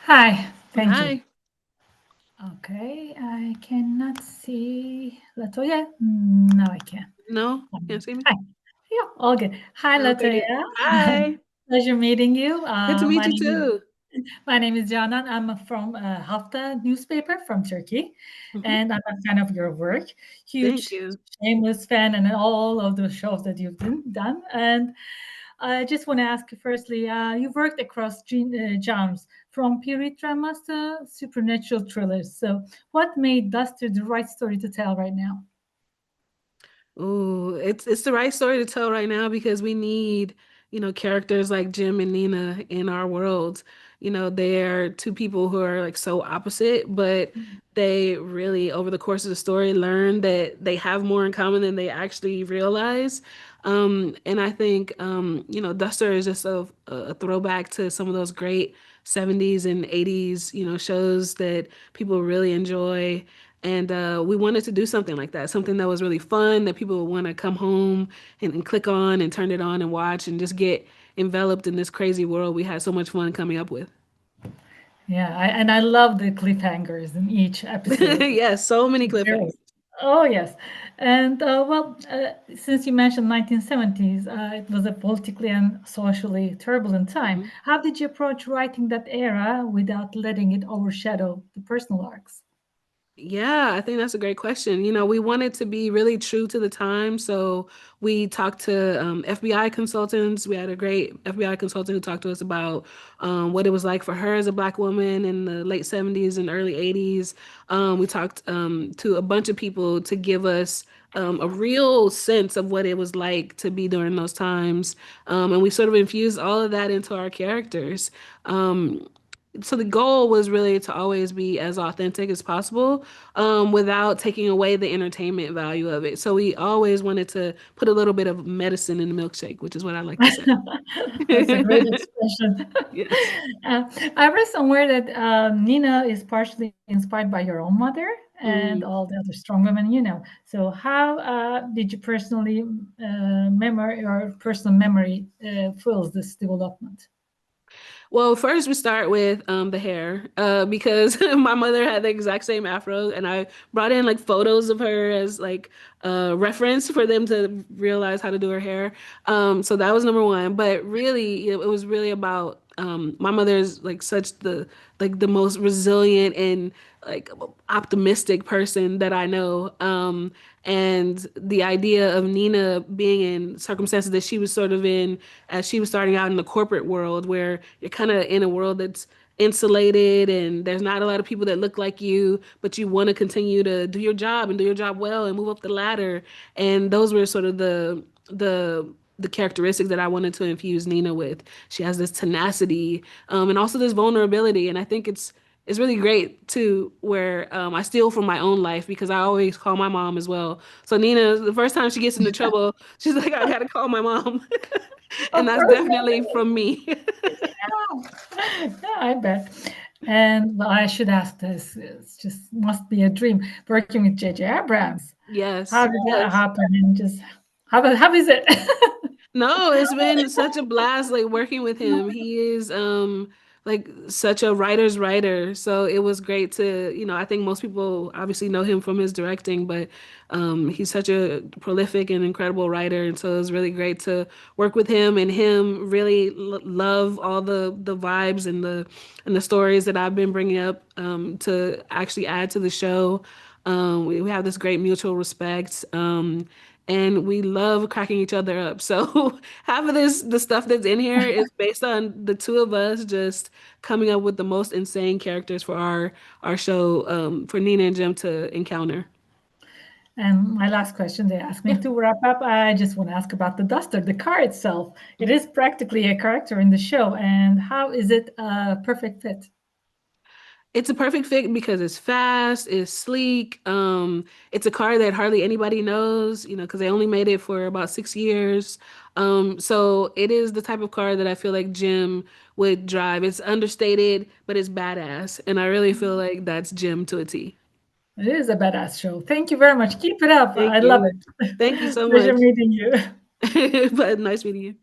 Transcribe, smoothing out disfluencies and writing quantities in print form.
Hi, thank you. Hi. Okay, I cannot see Latoya. Now I can. No, can't see me? Hi. Yeah, all good. Hi, Okay, Latoya. good. Hi. Pleasure meeting you. Good to meet you too. My name is Canan. I'm from Hafta newspaper from Turkey, Mhm. and I'm a fan of your work. Thank Huge, you. shameless fan, and all of the shows that you've done. And I just want to ask you firstly, you've worked across genres, from period dramas to supernatural thrillers. So, what made Duster the right story to tell right now? Ooh, it's the right story to tell right now because we need, characters like Jim and Nina in our world. They're two people who are like so opposite, but they really, over the course of the story, learn that they have more in common than they actually realize. And I think, Duster is just a throwback to some of those great 70s and 80s, shows that people really enjoy. And we wanted to do something like that, something that was really fun, that people would want to come home and click on and turn it on and watch and just get enveloped in this crazy world we had so much fun coming up with. Yeah, and I love the cliffhangers in each episode. Yes, so many Very. cliffhangers. Oh, yes. And since you mentioned 1970s, it was a politically and socially turbulent time. Mhm. How did you approach writing that era without letting it overshadow the personal arcs? Yeah, I think that's a great question. We wanted to be really true to the time. So we talked to FBI consultants. We had a great FBI consultant who talked to us about what it was like for her as a Black woman in the late 70s and early 80s. We talked to a bunch of people to give us a real sense of what it was like to be during those times. And we sort of infused all of that into our characters. So the goal was really to always be as authentic as possible, without taking away the entertainment value of it. So we always wanted to put a little bit of medicine in the milkshake, which is what I like to say. That's a great expression. Yes. Uh, I read somewhere that Nina is partially inspired by your own mother and Mm. all the other strong women you know. So, how did you personally memory or personal memory fuels this development? Well, first we start with the hair, because my mother had the exact same afro, and I brought in like photos of her as like reference for them to realize how to do her hair. So that was number one. But really, it was really about my mother's like such the most resilient and like optimistic person that I know. And the idea of Nina being in circumstances that she was sort of in as she was starting out in the corporate world, where you're kind of in a world that's insulated and there's not a lot of people that look like you, but you want to continue to do your job and do your job well and move up the ladder. And those were sort of the characteristics that I wanted to infuse Nina with. She has this tenacity, and also this vulnerability, and I think it's really great too, where I steal from my own life because I always call my mom as well. So Nina, the first time she gets into trouble, she's like, I gotta call my mom. And Of that's course. definitely from me. Yeah, I bet. And well, I should ask this. It's just must be a dream working with JJ Abrams. How Yes. did that happen? And just how is it? No, it's been such a blast like working with him. He is like such a writer's writer. So it was great to, I think most people obviously know him from his directing, but he's such a prolific and incredible writer, and so it was really great to work with him and him really love all the vibes and the stories that I've been bringing up to actually add to the show. We have this great mutual respect. And we love cracking each other up. So half of the stuff that's in here is based on the two of us just coming up with the most insane characters for our show, for Nina and Jim to encounter. And my last question they asked me Yeah. to wrap up. I just want to ask about the Duster, the car itself. It is practically a character in the show. And how is it a perfect fit? It's a perfect fit because it's fast, it's sleek. It's a car that hardly anybody knows, because they only made it for about 6 years. So it is the type of car that I feel like Jim would drive. It's understated, but it's badass, and I really feel like that's Jim to a T. It is a badass show. Thank you very much. Keep it up. Thank I love you. it. Thank you so Pleasure much. meeting you. But nice meeting you.